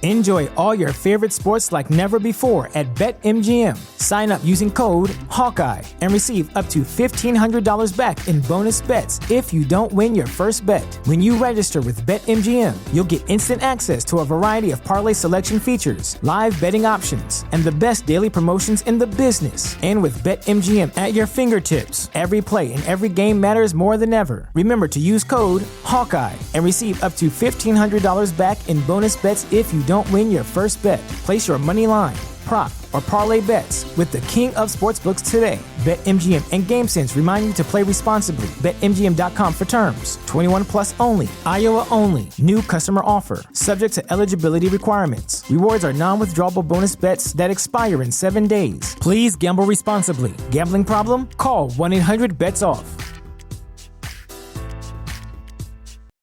Enjoy all your favorite sports like never before at BetMGM. Sign up using code Hawkeye and receive up to $1,500 back in bonus bets if you don't win your first bet. When you register with BetMGM, you'll get instant access to a variety of parlay selection features, live betting options, and the best daily promotions in the business. And with BetMGM at your fingertips, every play and every game matters more than ever. Remember to use code Hawkeye and receive up to $1,500 back in bonus bets if you don't win your first bet. Place your money line, prop, or parlay bets with the king of sportsbooks today. BetMGM and GameSense remind you to play responsibly. BetMGM.com for terms. 21 plus only. Iowa only. New customer offer. Subject to eligibility requirements. Rewards are non-withdrawable bonus bets that expire in 7 days. Please gamble responsibly. Gambling problem? Call 1-800-BETS-OFF.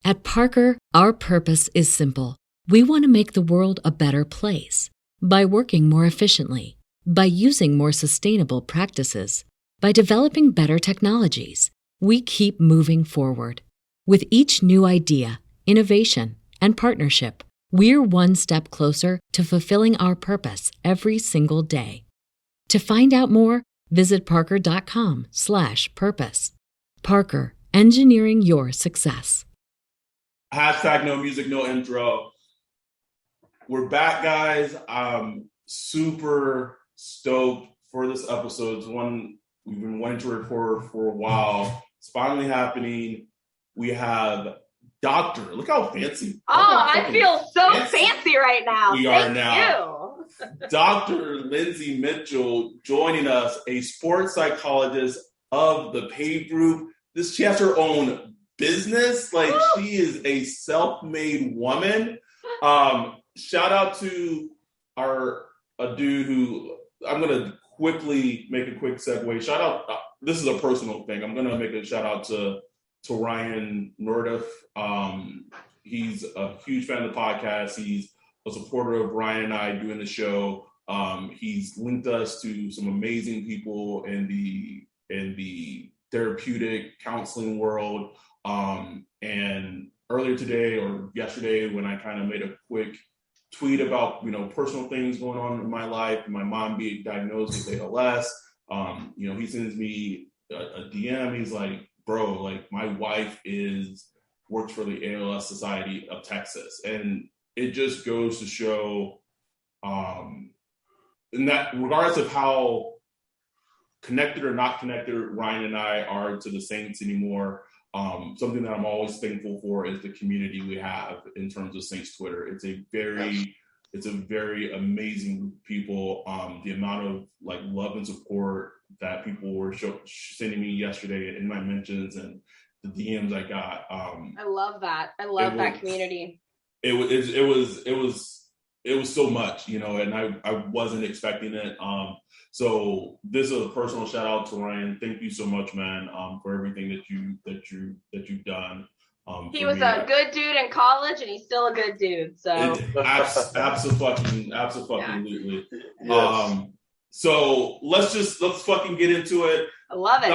At Parker, our purpose is simple. We want to make the world a better place by working more efficiently, by using more sustainable practices, by developing better technologies. We keep moving forward. With each new idea, innovation, and partnership, we're one step closer to fulfilling our purpose every single day. To find out more, visit parker.com/purpose. Parker, engineering your success. Hashtag no music, no intro. We're back, guys. I'm super stoked for this episode. It's one we've been wanting to record for a while. It's finally happening. We have Doctor. Look how fancy. I feel so fancy right now. Thank you. Dr. Lindsey Mitchell joining us, a sports psychologist of the Pave Group. She has her own business. She is a self-made woman. Shout out to a dude who I'm going to quickly make a quick segue. Shout out. This is a personal thing. I'm going to make a shout out to Ryan Nordiff. He's a huge fan of the podcast. He's a supporter of Ryan and I doing the show. He's linked us to some amazing people in the therapeutic counseling world. And earlier today or yesterday, when I kind of made a quick tweet about, personal things going on in my life, my mom being diagnosed with ALS, he sends me a DM. He's like, bro, my wife works for the ALS Society of Texas. And it just goes to show, in that regardless of how connected or not connected Ryan and I are to the Saints anymore, something that I'm always thankful for is the community we have in terms of Saints Twitter. It's a very amazing group of people. The amount of love and support that people were sending me yesterday in my mentions and the DMs I got. I love that. I love that community. It was so much, and I wasn't expecting it. So this is a personal shout out to Ryan. Thank you so much, man, for everything that you've done. He was a good dude in college, and he's still a good dude. So absolutely. Yes. So let's fucking get into it. I love it,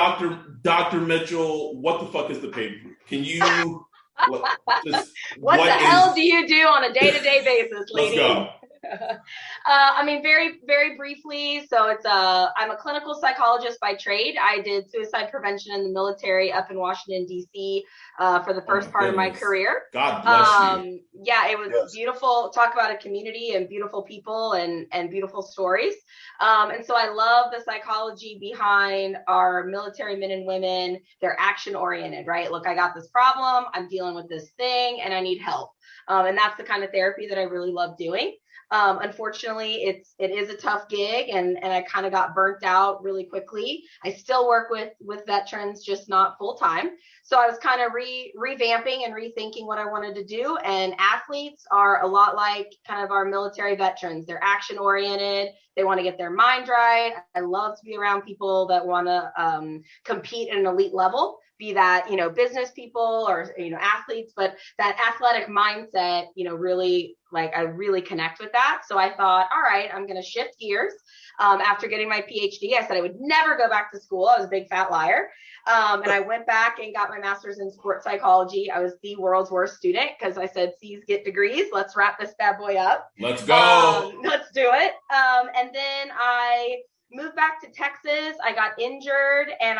Dr. Mitchell. What the fuck is the Pave Group? Can you? What the hell do you do on a day-to-day basis, lady? Let's go. Very, very briefly. So I'm a clinical psychologist by trade. I did suicide prevention in the military up in Washington, D.C. For the first part of my career. God bless you. Yeah, it was beautiful. Talk about a community and beautiful people and beautiful stories. And so I love the psychology behind our military men and women. They're action oriented, right? Look, I got this problem. I'm dealing with this thing and I need help. And that's the kind of therapy that I really love doing. Unfortunately, it is a tough gig and I kind of got burnt out really quickly. I still work with veterans, just not full time. So I was kind of revamping and rethinking what I wanted to do. And athletes are a lot like kind of our military veterans. They're action oriented. They want to get their mind right. I love to be around people that want to compete at an elite level, be that, business people or, athletes, but that athletic mindset, really, like, I really connect with that. So I thought, all right, I'm going to shift gears. After getting my PhD, I said I would never go back to school. I was a big fat liar. And I went back and got my master's in sports psychology. I was the world's worst student because I said, C's get degrees. Let's wrap this bad boy up. Let's go. Let's do it. And then I moved back to Texas. I got injured, and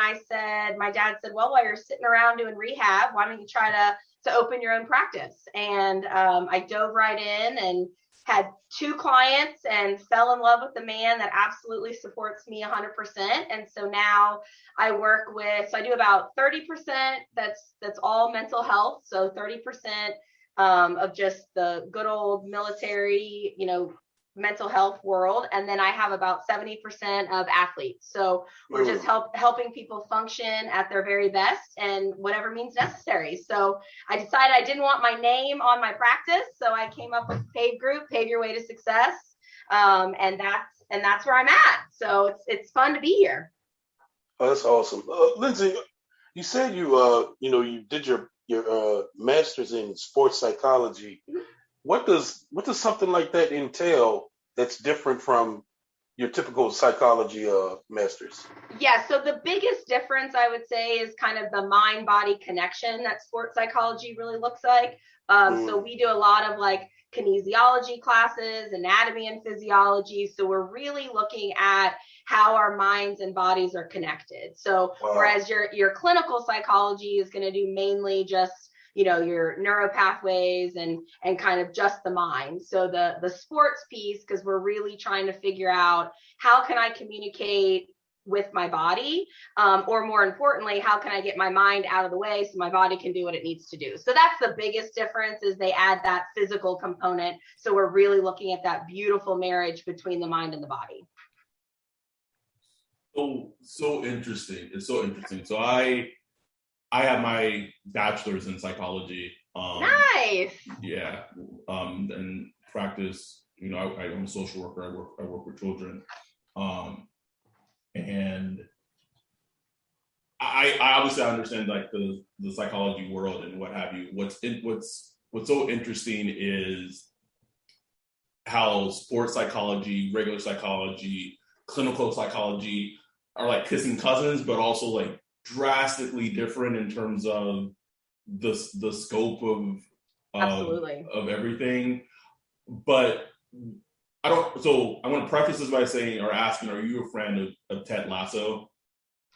my dad said, well, while you're sitting around doing rehab, why don't you try to open your own practice? And I dove right in and had 2 clients and fell in love with the man that absolutely supports me 100%. And so now I do about 30%. That's all mental health. So 30% of just the good old military, mental health world. And then I have about 70% of athletes. So we're just helping people function at their very best and whatever means necessary. So I decided I didn't want my name on my practice. So I came up with Pave Group, Pave Your Way to Success. And that's where I'm at. So it's fun to be here. Oh, that's awesome. Lindsey, you said you did your master's in sports psychology. What does something like that entail that's different from your typical psychology master's? Yeah, so the biggest difference I would say is kind of the mind-body connection that sports psychology really looks like. So we do a lot of like kinesiology classes, anatomy and physiology. So we're really looking at how our minds and bodies are connected. So whereas your clinical psychology is going to do mainly just your neuropathways and kind of just the mind. So the sports piece, because we're really trying to figure out how can I communicate with my body, or more importantly, how can I get my mind out of the way so my body can do what it needs to do. So that's the biggest difference, is they add that physical component. So we're really looking at that beautiful marriage between the mind and the body. So interesting. It's so interesting. So I have my bachelor's in psychology. Nice. Yeah. And practice, I'm a social worker. I work with children. And I obviously understand like the psychology world and what have you. What's so interesting is how sports psychology, regular psychology, clinical psychology are like kissing cousins, but also like drastically different in terms of the scope of everything. But I want to preface this by saying or asking, are you a friend of Ted Lasso?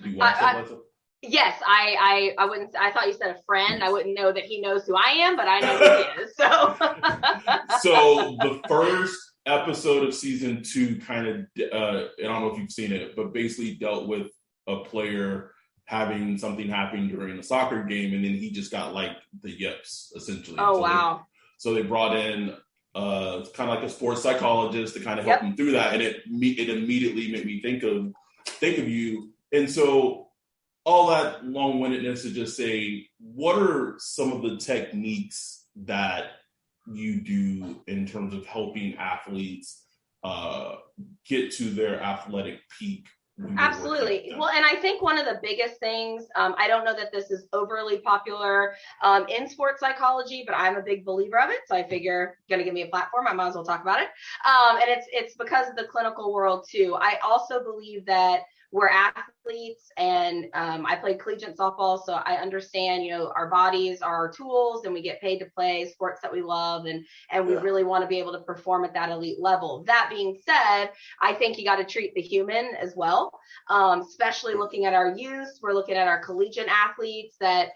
Do you watch Ted Lasso? Yes, I wouldn't. I thought you said a friend. I wouldn't know that he knows who I am, but I know who he is. So, so the first episode of season 2 kind of, I don't know if you've seen it, but basically dealt with a player having something happen during a soccer game, and then he just got like the yips essentially. Oh, wow. So they brought in kind of like a sports psychologist to kind of help him through that, and it immediately made me think of you. And so all that long-windedness to just say, what are some of the techniques that you do in terms of helping athletes get to their athletic peak? Absolutely. Well, and I think one of the biggest things, I don't know that this is overly popular in sports psychology, but I'm a big believer of it. So I figure, going to give me a platform, I might as well talk about it. And it's because of the clinical world too. I also believe that we're athletes, and I played collegiate softball, so I understand, our bodies are our tools, and we get paid to play sports that we love, and we really want to be able to perform at that elite level. That being said, I think you got to treat the human as well, especially looking at our youth. We're looking at our collegiate athletes that,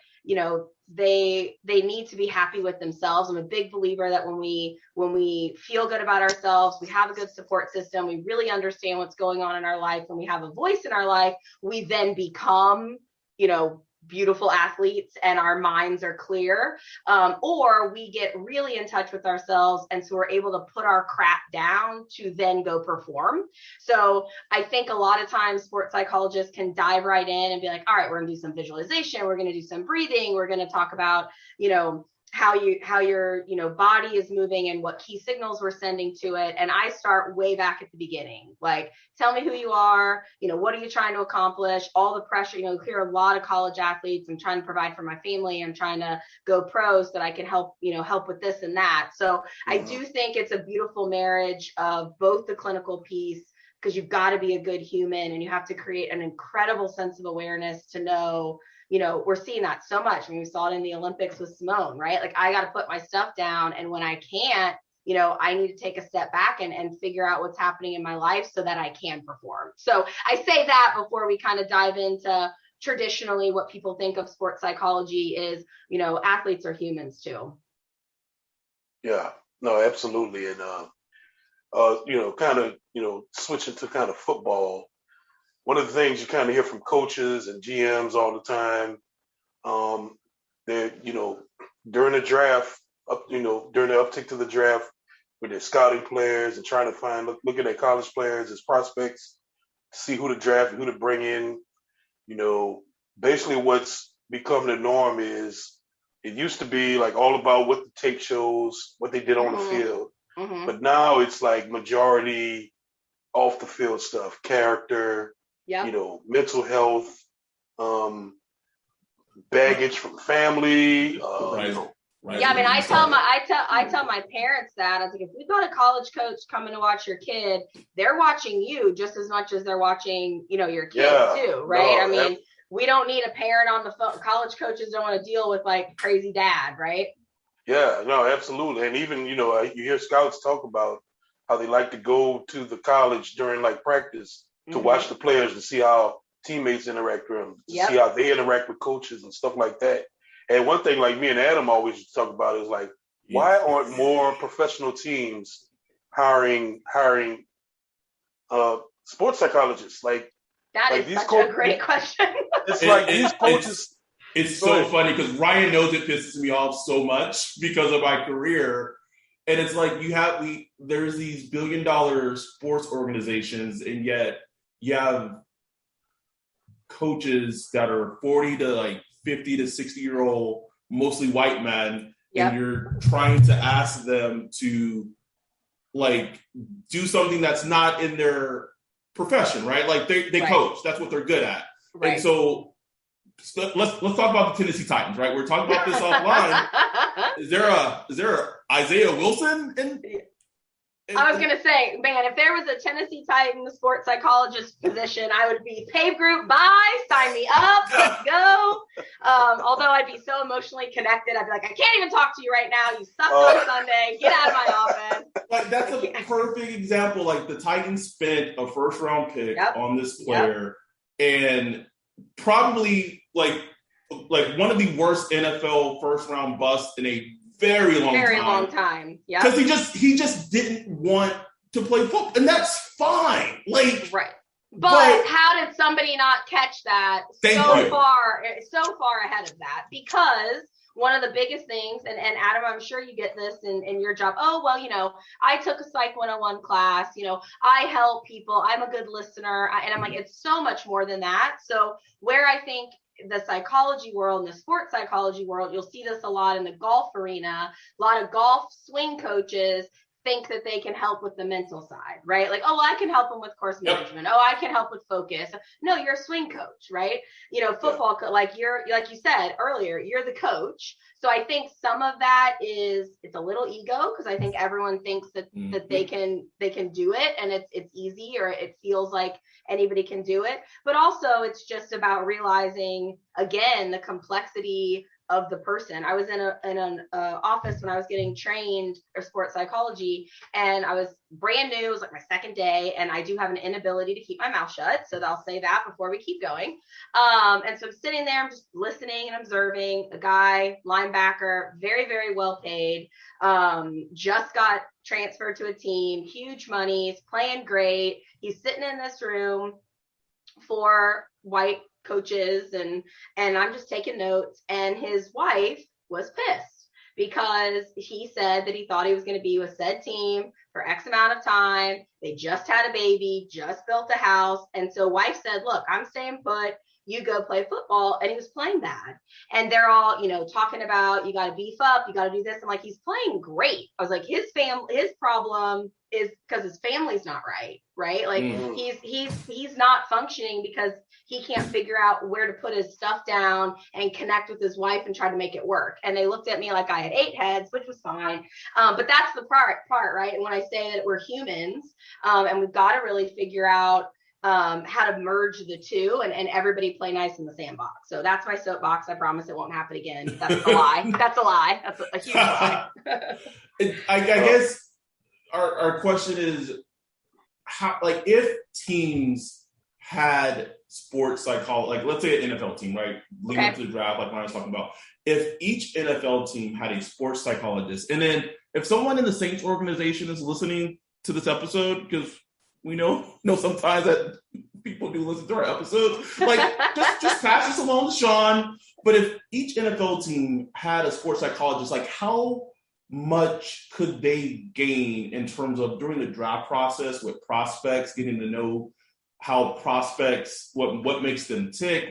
they need to be happy with themselves. I'm a big believer that when we feel good about ourselves, we have a good support system, we really understand what's going on in our life, when we have a voice in our life, we then become, beautiful athletes, and our minds are clear, or we get really in touch with ourselves, and so we're able to put our crap down to then go perform. So I think a lot of times sports psychologists can dive right in and be like, all right, we're gonna do some visualization, we're gonna do some breathing, we're gonna talk about how your body is moving and what key signals we're sending to it. And I start way back at the beginning, like, tell me who you are, what are you trying to accomplish, all the pressure. You hear a lot of college athletes, I'm trying to provide for my family, I'm trying to go pro so that I can help with this and that. So I do think it's a beautiful marriage of both the clinical piece, because you've got to be a good human and you have to create an incredible sense of awareness to know, we're seeing that so much. I mean, we saw it in the Olympics with Simone, right? Like, I got to put my stuff down. And when I can't, I need to take a step back and figure out what's happening in my life so that I can perform. So I say that before we kind of dive into traditionally what people think of sports psychology is, athletes are humans too. Yeah, no, absolutely. And, kind of, switching to kind of football, one of the things you kind of hear from coaches and GMs all the time, they're, during the draft, during the uptick to the draft, when they're scouting players and trying to looking at college players as prospects, see who to draft, who to bring in, basically what's become the norm is it used to be like all about what the tape shows, what they did on the field. Mm-hmm. But now it's like majority off the field stuff, character, mental health, baggage from family. Right. Yeah, I mean, I tell my parents that I was like, if we've got a college coach coming to watch your kid, they're watching you just as much as they're watching, your kid too, right? No, I mean, we don't need a parent on the phone. College coaches don't want to deal with like crazy dad, right? Yeah, no, absolutely. And even, you hear scouts talk about how they like to go to the college during like practice to watch the players and see how teammates interact with them, to see how they interact with coaches and stuff like that. And one thing like me and Adam always used to talk about is like, why aren't more professional teams hiring sports psychologists? Like, that is such a great question. It's like these coaches. It's so funny because Ryan knows it pisses me off so much because of my career. And it's like there's these billion-dollar sports organizations, and yet you have coaches that are 40 to like 50 to 60-year-old, mostly white men, and you're trying to ask them to like do something that's not in their profession, right? Like they coach, that's what they're good at. Right. And so let's talk about the Tennessee Titans, right? We're talking about this offline. Is there a Isaiah Wilson in I was going to say, man, if there was a Tennessee Titans sports psychologist position, I would be Pave Group, bye, sign me up, let's go. Although I'd be so emotionally connected, I'd be like, I can't even talk to you right now. You sucked on Sunday. Get out of my office. Like, that's a perfect example. Like, the Titans spent a first-round pick on this player, and probably like one of the worst NFL first-round busts in a very long time. Yeah. Because he just didn't want to play football, and that's fine. Like, right. But how did somebody not catch that so far ahead of that? Because one of the biggest things, and Adam, I'm sure you get this in your job. Oh, well, I took a Psych 101 class. I help people. I'm a good listener. And I'm like, it's so much more than that. So where I think the psychology world and the sports psychology world, you'll see this a lot in the golf arena. A lot of golf swing coaches think that they can help with the mental side, right? Like, I can help them with course management. I can help with focus. No, you're a swing coach, right? Football, like you said earlier, you're the coach. So I think some of that it's a little ego, because I think everyone thinks that they can do it, and it's easy, or it feels like anybody can do it. But also it's just about realizing, again, the complexity of the person. I was in an office when I was getting trained for sports psychology, and I was brand new. It was like my second day, and I do have an inability to keep my mouth shut. So I'll say that before we keep going. And so I'm sitting there, I'm just listening and observing a guy, linebacker, very, very well paid, just got transferred to a team, huge money, he's playing great. He's sitting in this room for white coaches, and I'm just taking notes, and his wife was pissed because he said that he thought he was going to be with said team for X amount of time. They just had a baby, just built a house. And so wife said, look, I'm staying put. you go play football. And he was playing bad. And they're all, talking about, you got to beef up, you got to do this. I'm like, he's playing great. I was like, his problem is because his family's not right? Like he's not functioning because he can't figure out where to put his stuff down and connect with his wife and try to make it work. And they looked at me like I had 8 heads, which was fine. But that's the part, right? And when I say that we're humans, and we've got to really figure out how to merge the two and everybody play nice in the sandbox. So that's my soapbox. I promise it won't happen again. That's a lie. That's a lie. That's a huge lie. I guess our question is, how, like, if teams had sports psychology, like let's say an NFL team, right? Leading up to the draft, like I was talking about, if each NFL team had a sports psychologist, and then if someone in the Saints organization is listening to this episode, because we know sometimes that people do listen to our episodes, like just pass this along to Sean. But if each NFL team had a sports psychologist, like how much could they gain in terms of during the draft process with prospects, getting to know how prospects, what makes them tick,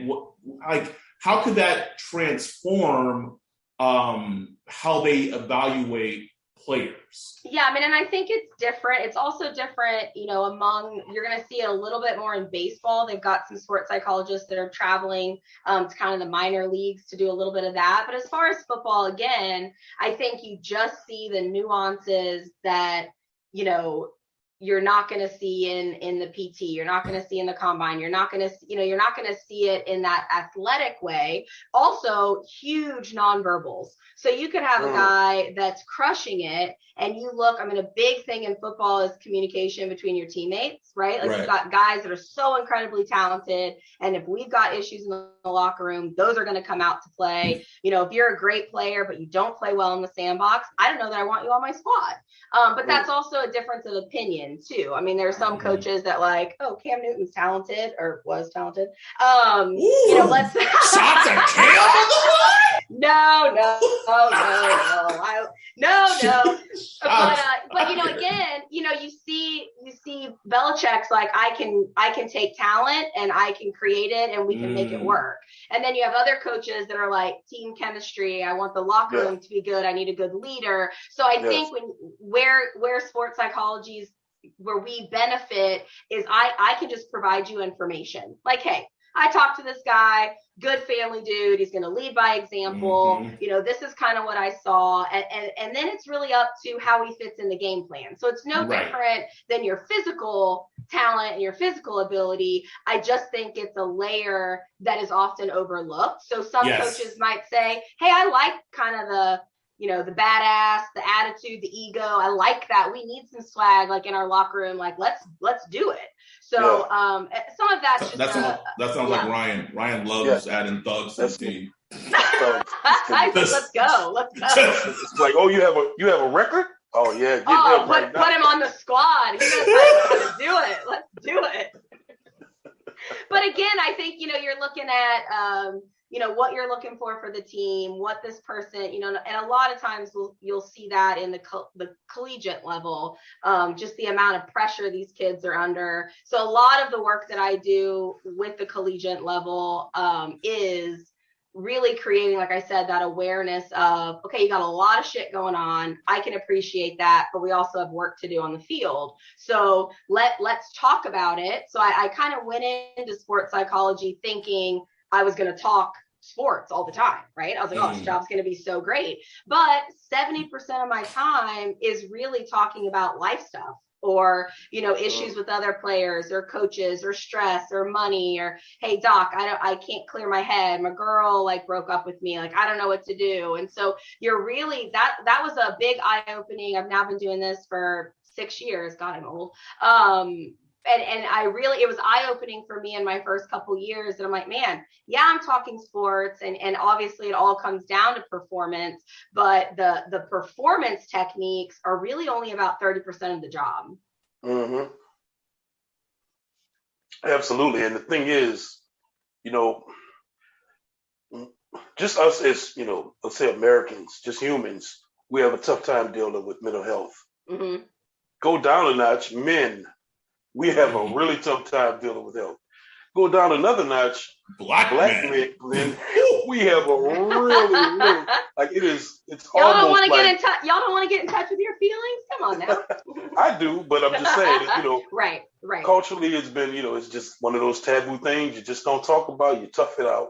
how could that transform how they evaluate players? Yeah, I mean, and I think it's different. It's also different, you're going to see it a little bit more in baseball. They've got some sports psychologists that are traveling to kind of the minor leagues to do a little bit of that. But as far as football, again, I think you just see the nuances that, you're not going to see in the PT, you're not going to see in the combine, you're not going to see it in that athletic way. Also, huge nonverbals. So you could have a guy that's crushing it, and a big thing in football is communication between your teammates, right? Like You've got guys that are so incredibly talented, and if we've got issues in the locker room, those are going to come out to play. If you're a great player, but you don't play well in the sandbox, I don't know that I want you on my squad. But that's also a difference of opinion too. I mean, there are some coaches that Cam Newton's talented or was talented. Let's shots at Cam. No. But again, you see Belichick's like, I can take talent and I can create it and we can make it work. And then you have other coaches that are like team chemistry. I want the locker room to be good. I need a good leader. So I think where sports psychology is, where we benefit is I can just provide you information. Like, hey, I talked to this guy, good family dude. He's going to lead by example. This is kind of what I saw. And then it's really up to how he fits in the game plan. So it's no different than your physical talent and your physical ability. I just think it's a layer that is often overlooked. So some coaches might say, hey, I like kind of the badass, the attitude, the ego. I like that. We need some swag, like in our locker room. Like, let's do it. So some of that's just that sounds like Ryan. Ryan loves adding thugs to the team. Let's go. It's like, you have a record? Oh yeah, put him on the squad. He knows how to do it. Let's do it. But again, I think you're looking at what you're looking for the team, what this person, and a lot of times you'll see that in the collegiate level, just the amount of pressure these kids are under. So a lot of the work that I do with the collegiate level is really creating, like I said, that awareness of, okay, you got a lot of shit going on. I can appreciate that, but we also have work to do on the field. So let's talk about it. So I kind of went into sports psychology thinking I was going to talk sports all the time, right? I was like, this job's going to be so great. But 70% of my time is really talking about life stuff, or, issues with other players or coaches or stress or money, or, hey, doc, I can't clear my head. My girl broke up with me. I don't know what to do. And so you're really, that was a big eye-opening. I've now been doing this for 6 years. God, I'm old. And it was eye-opening for me in my first couple years. And I'm like, man, I'm talking sports, and obviously it all comes down to performance, but the performance techniques are really only about 30% of the job. Mm-hmm. Absolutely. And the thing is, just us as, let's say Americans, just humans, we have a tough time dealing with mental health. Mm-hmm. Go down a notch, men. We have a really tough time dealing with health. go down another notch, Black men, then we have a really like it's Y'all almost don't want to like, get in touch. Y'all don't want to get in touch with your feelings. Come on now. I do, but I'm just saying, right. Culturally, it's been, it's just one of those taboo things. You just don't talk about. You tough it out.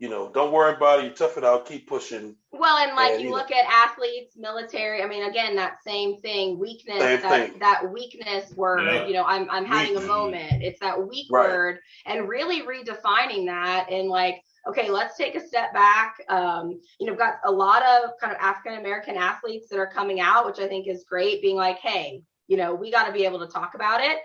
Don't worry about it. You tough it out. Keep pushing. Well, and you look at athletes, military. I mean, again, that same thing, weakness. That weakness word. Yeah. I'm having a moment. It's that weak word, and really redefining that, and like, okay, let's take a step back. We've got a lot of kind of African American athletes that are coming out, which I think is great. Being like, hey, we got to be able to talk about it.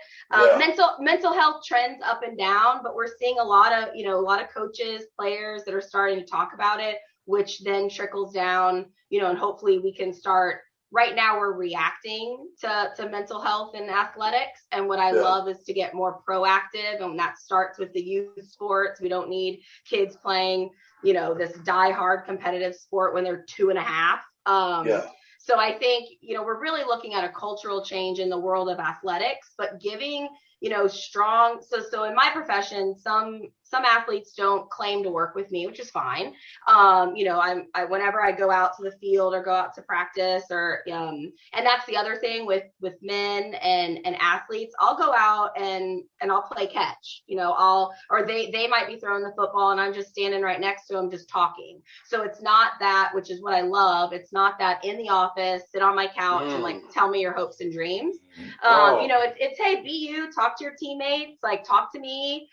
Mental health trends up and down, but we're seeing a lot of coaches, players that are starting to talk about it, which then trickles down, and hopefully we can start. Right now we're reacting to mental health in athletics. And what I love is to get more proactive. And that starts with the youth sports. We don't need kids playing, this diehard competitive sport when they're 2.5. So I think, we're really looking at a cultural change in the world of athletics, but giving, strong. So in my profession, some athletes don't claim to work with me, which is fine. Whenever I go out to the field or go out to practice and that's the other thing with men and athletes, I'll go out and I'll play catch, they might be throwing the football and I'm just standing right next to them, just talking. So it's not that, which is what I love. It's not that in the office, sit on my couch and like, tell me your hopes and dreams. It's, hey, be you, talk to your teammates, like talk to me,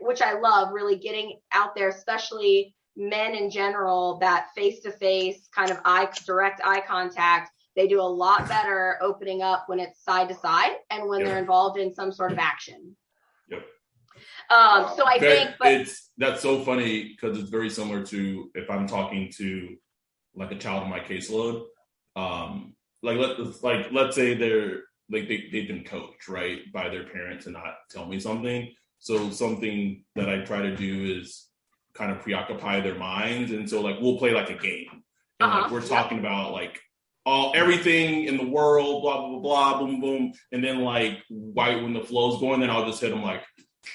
which I love, really getting out there, especially men in general, that face-to-face kind of direct eye contact. They do a lot better opening up when it's side to side and when they're involved in some sort of action. Yep. So I think, that's so funny because it's very similar to if I'm talking to like a child in my caseload. Let's say they've been coached, right, by their parents and not tell me something. So something that I try to do is kind of preoccupy their minds. And so like, we'll play like a game and we're talking about like everything in the world, blah, blah, blah, blah, boom, boom. And then like when the flow's going, then I'll just hit them like,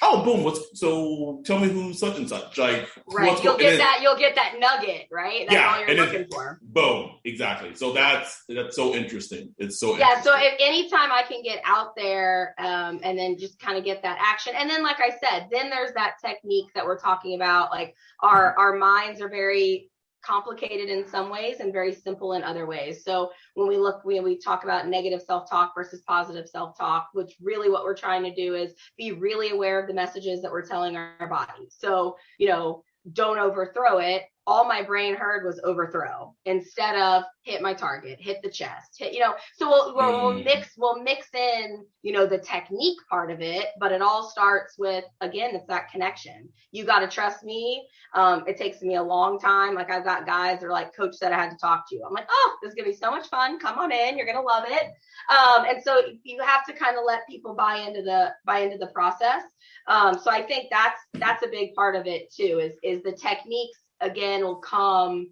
oh, boom. So tell me who's such and such. Like, right. You'll get that nugget, right? That's all you're looking for. Boom. Exactly. So that's so interesting. It's so interesting. So if anytime I can get out there and then just kind of get that action. And then, like I said, then there's that technique that we're talking about. Like our minds are very complicated in some ways and very simple in other ways. So when we talk about negative self-talk versus positive self-talk, which really what we're trying to do is be really aware of the messages that we're telling our bodies. So, don't overthrow it. All my brain heard was overthrow instead of hit my target, hit the chest, so we'll mix in, the technique part of it, but it all starts with, again, it's that connection. You got to trust me. It takes me a long time. Like I've got guys that are like, coach said I had to talk to you. I'm like, oh, this is going to be so much fun. Come on in. You're going to love it. And so you have to kind of let people buy into the process. So I think that's a big part of it too, is the techniques, again, will come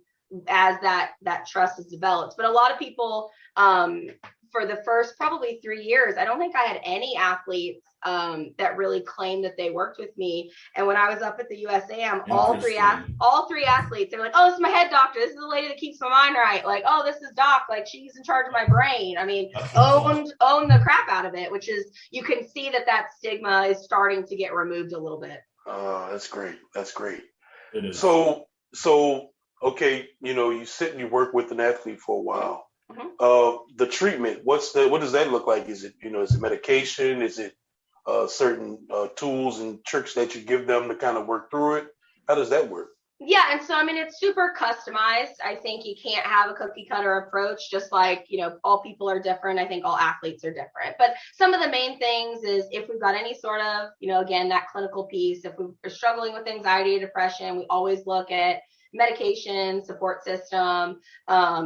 as that trust is developed. But a lot of people, for the first probably 3 years, I don't think I had any athletes that really claimed that they worked with me. And when I was up at the USAM, all three athletes, they were like, oh, this is my head doctor. This is the lady that keeps my mind right. Like, oh, this is doc. Like, she's in charge of my brain. I mean, own the crap out of it, which is, you can see that stigma is starting to get removed a little bit. That's great. That's great. It is. So, okay, you sit and you work with an athlete for a while. The treatment, what does that look like? Is it, is it medication? Is it certain tools and tricks that you give them to kind of work through it? How does that work? Yeah. And so, I mean, it's super customized. I think you can't have a cookie cutter approach, just like, all people are different. I think all athletes are different. But some of the main things is if we've got any sort of, again, that clinical piece, if we're struggling with anxiety or depression, we always look at medication, support system,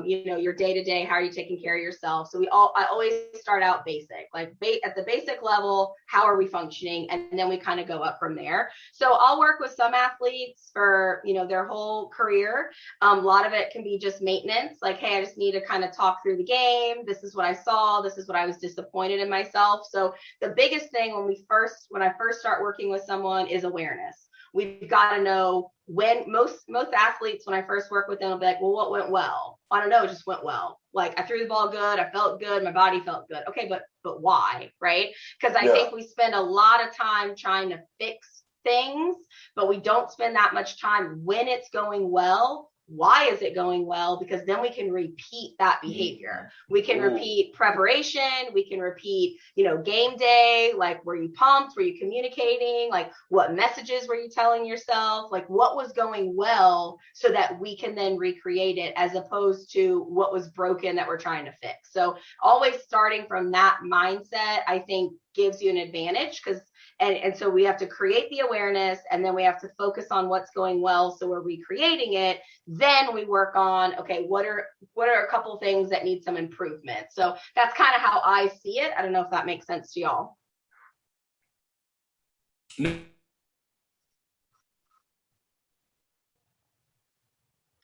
your day-to-day, how are you taking care of yourself? So I always start out basic, like at the basic level, how are we functioning? And then we kind of go up from there. So I'll work with some athletes for, their whole career. A lot of it can be just maintenance, like, hey, I just need to kind of talk through the game. This is what I saw. This is what I was disappointed in myself. So the biggest thing when I first start working with someone is awareness. We've got to know when most athletes, when I first work with them, will be like, well, what went well? I don't know. It just went well. Like, I threw the ball good. I felt good. My body felt good. Okay, but why? Right? Because I think we spend a lot of time trying to fix things, but we don't spend that much time when it's going well. Why is it going well? Because then we can repeat that behavior. We can repeat preparation. We can repeat, game day. Like, were you pumped? Were you communicating? Like, what messages were you telling yourself? Like, what was going well so that we can then recreate it, as opposed to what was broken that we're trying to fix. So always starting from that mindset, I think, gives you an advantage, because and so we have to create the awareness, and then we have to focus on what's going well, so we're recreating it. Then we work on, okay, what are a couple of things that need some improvement? So that's kind of how I see it. I don't know if that makes sense to y'all.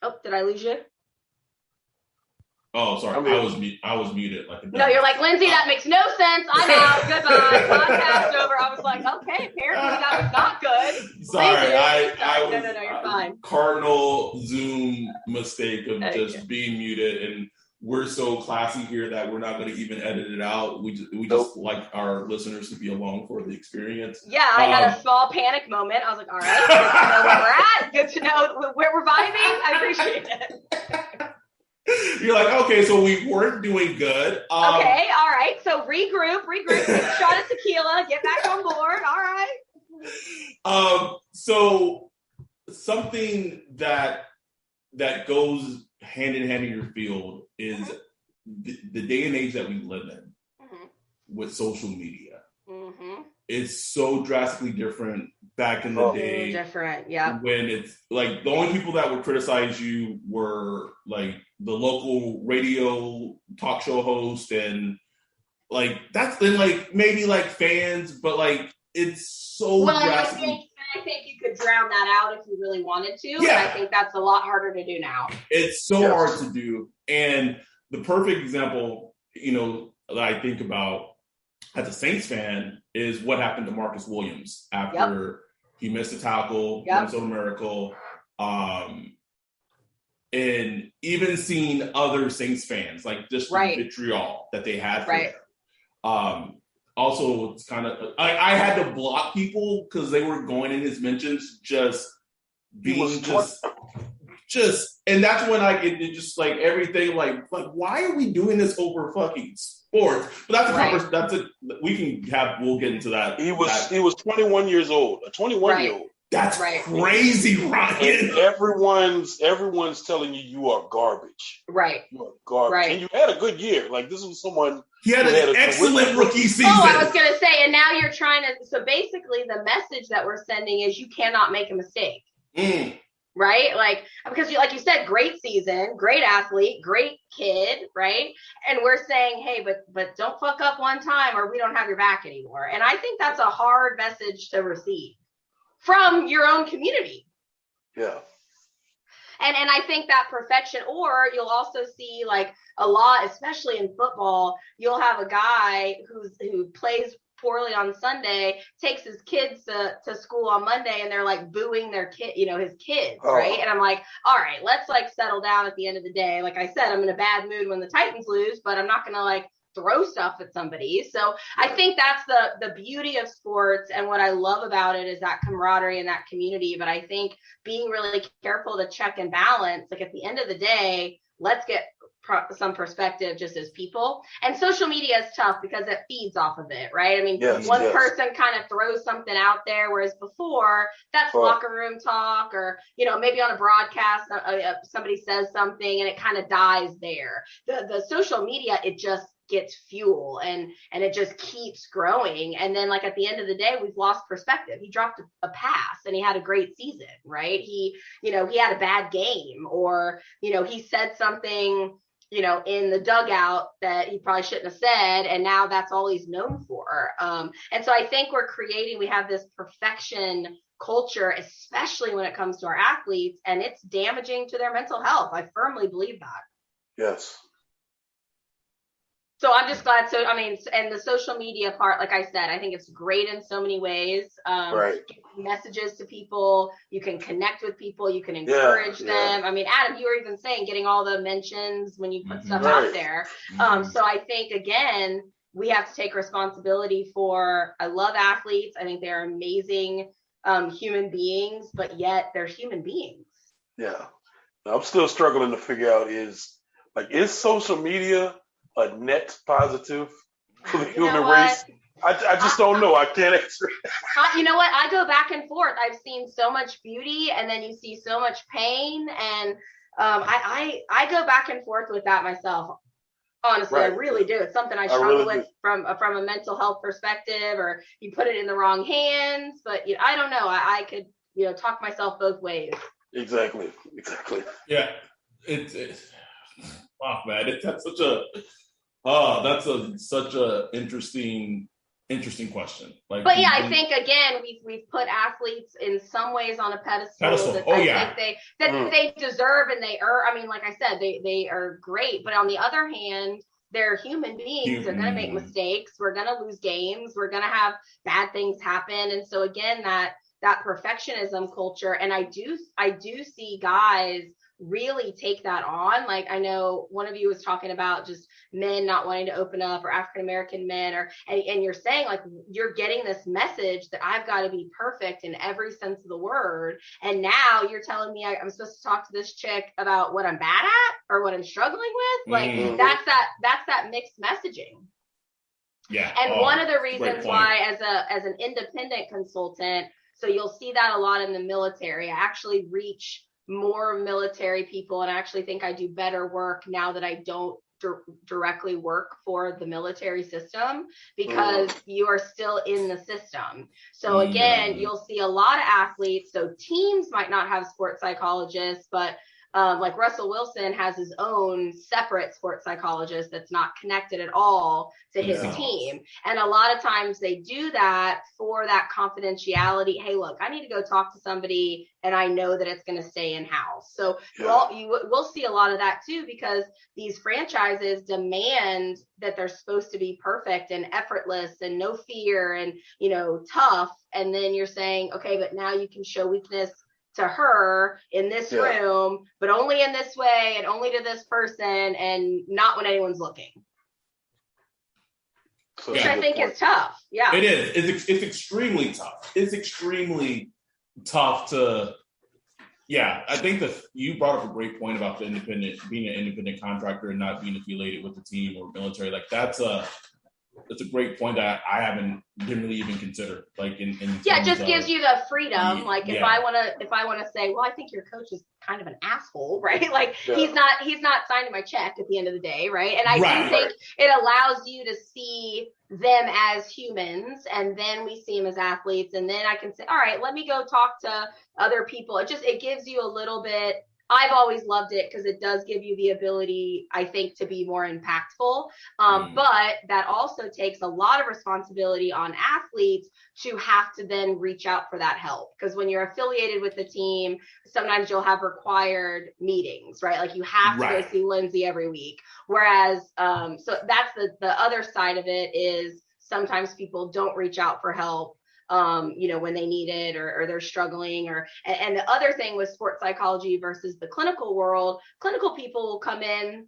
Oh, did I lose you? Oh, sorry. I was muted. No, you're like, Lindsey, that makes no sense. I'm out. Goodbye. Podcast over. I was like, okay, apparently that was not good. Sorry, I was, No, you're fine. Cardinal Zoom mistake of just being muted, and we're so classy here that we're not going to even edit it out. We just like our listeners to be along for the experience. Yeah, I had a small panic moment. I was like, all right, good to know where we're at. Good to know where we're vibing. I appreciate it. You're like, okay, so we weren't doing good. Okay, all right. So regroup, take a shot of tequila, get back on board. All right. So something that goes hand in hand in your field is the day and age that we live in with social media. It's so drastically different back in the day. Different, yeah. When it's like the only people that would criticize you were like the local radio talk show host, and like that's then like maybe like fans, but like it's so drastically. I think you could drown that out if you really wanted to. Yeah. And I think that's a lot harder to do now. It's so hard to do. And the perfect example, that I think about as a Saints fan is what happened to Marcus Williams after he missed a tackle, Minnesota Miracle. And even seeing other Saints fans, like just the vitriol that they had for him. Also, it's kind of I had to block people because they were going in his mentions, just being just, and that's when it just like everything like why are we doing this over fucking sports? But that's we'll get into that. He was 21 years old, a 21-year-old. That's crazy, Ryan. And everyone's telling you are garbage. Right. You are garbage. Right. And you had a good year. Like, this was someone he had an excellent rookie season. Oh, I was gonna say, and now you're trying to. So basically, the message that we're sending is you cannot make a mistake. Right? Like, because like you said, great season, great athlete, great kid, right? And we're saying, hey, but don't fuck up one time or we don't have your back anymore. And I think that's a hard message to receive from your own community. Yeah. And I think that perfection, or you'll also see like a lot, especially in football, you'll have a guy who plays poorly on Sunday, takes his kids to school on Monday, and they're like booing their kid, his kids, right? And I'm like, all right, let's like settle down at the end of the day. Like I said, I'm in a bad mood when the Titans lose, but I'm not going to like throw stuff at somebody. So I think that's the beauty of sports, and what I love about it is that camaraderie and that community. But I think being really careful to check and balance, like at the end of the day, let's get some perspective just as people. And social media is tough because it feeds off of it, right? I mean, one person kind of throws something out there, whereas before that's locker room talk, or maybe on a broadcast somebody says something and it kind of dies there. The social media, it just gets fuel and it just keeps growing. And then like at the end of the day, we've lost perspective. He dropped a pass and he had a great season, right? He had a bad game, or, he said something, in the dugout that he probably shouldn't have said. And now that's all he's known for. And so I think we have this perfection culture, especially when it comes to our athletes, and it's damaging to their mental health. I firmly believe that. Yes. So I'm just glad. So, I mean, and the social media part, like I said, I think it's great in so many ways. Right. Messages to people, you can connect with people, you can encourage them. I mean, Adam, you were even saying getting all the mentions when you put stuff out there. So I think, again, we have to take responsibility for, I love athletes. I think they're amazing human beings, but yet they're human beings. Yeah. Now, I'm still struggling to figure out is social media a net positive for the human race? I just don't know. I can't answer. You know what? I go back and forth. I've seen so much beauty, and then you see so much pain, and I go back and forth with that myself. Honestly, right. I really do. It's something I struggle with from a mental health perspective, or you put it in the wrong hands. But I don't know. I could talk myself both ways. Exactly. Yeah. It's wow, man. That's such a interesting question. But I think again we've put athletes in some ways on a pedestal. That I think they deserve and they are. I mean, like I said, they are great. But on the other hand, they're human beings. They're going to make mistakes. We're going to lose games. We're going to have bad things happen. And so again, that perfectionism culture. And I do see guys really take that on. Like, I know one of you was talking about just men not wanting to open up, or African-American men, and you're saying like, you're getting this message that I've got to be perfect in every sense of the word. And now you're telling me I'm supposed to talk to this chick about what I'm bad at or what I'm struggling with. Like that's that mixed messaging. Yeah. And one of the reasons why as an independent consultant, so you'll see that a lot in the military. I actually reach more military people, and I actually think I do better work now that I don't directly work for the military system, because you are still in the system. So again, you'll see a lot of athletes. So teams might not have sports psychologists, but like Russell Wilson has his own separate sports psychologist that's not connected at all to his team. And a lot of times they do that for that confidentiality. Hey, look, I need to go talk to somebody and I know that it's going to stay in-house. So we'll see a lot of that too, because these franchises demand that they're supposed to be perfect and effortless and no fear and, tough. And then you're saying, okay, but now you can show weakness to her in this room, but only in this way and only to this person, and not when anyone's looking. Which I think is tough. Yeah, it is. It's extremely tough. It's extremely tough to. Yeah, I think that you brought up a great point about being an independent contractor and not being affiliated with the team or military. Like that's a great point that I didn't really even consider. Like it just gives you the freedom. Like if I want to say, well, I think your coach is kind of an asshole, right? Like he's not signing my check at the end of the day, right? And I do think it allows you to see them as humans, and then we see them as athletes, and then I can say, all right, let me go talk to other people. It gives you a little bit. I've always loved it because it does give you the ability, I think, to be more impactful. But that also takes a lot of responsibility on athletes to have to then reach out for that help. Because when you're affiliated with the team, sometimes you'll have required meetings, right? Like you have to go see Lindsey every week. Whereas, so that's the other side of it is sometimes people don't reach out for help. When they need it or they're struggling and the other thing with sports psychology versus the clinical world, clinical people will come in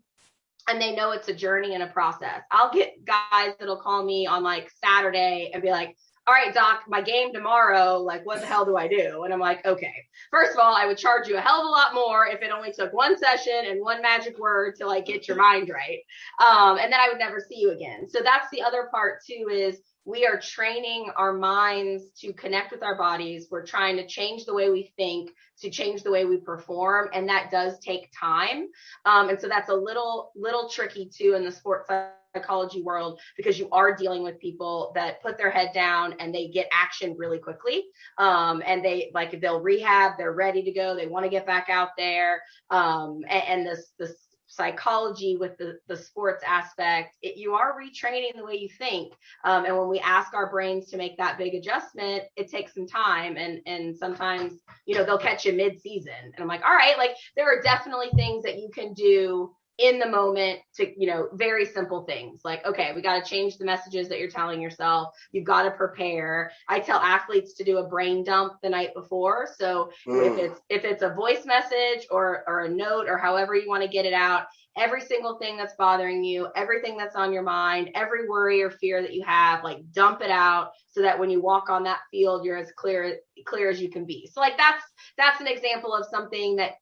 and they know it's a journey and a process. I'll get guys that'll call me on like Saturday and be like, all right, doc, my game tomorrow, like, what the hell do I do? And I'm like, okay, first of all, I would charge you a hell of a lot more if it only took one session and one magic word to like get your mind right. And then I would never see you again. So that's the other part too, is we are training our minds to connect with our bodies. We're trying to change the way we think, to change the way we perform. And that does take time. And so that's a little tricky too in the sports psychology world, because you are dealing with people that put their head down and they get action really quickly. And they'll rehab, they're ready to go. They want to get back out there. And this psychology with the sports aspect, you are retraining the way you think. And when we ask our brains to make that big adjustment, it takes some time. And sometimes, they'll catch you mid-season. And I'm like, all right, like there are definitely things that you can do in the moment to, very simple things like, okay, we got to change the messages that you're telling yourself. You've got to prepare. I tell athletes to do a brain dump the night before. So if it's a voice message or a note or however you want to get it out, every single thing that's bothering you, everything that's on your mind, every worry or fear that you have, like dump it out so that when you walk on that field, you're as clear as you can be. So like that's an example of something that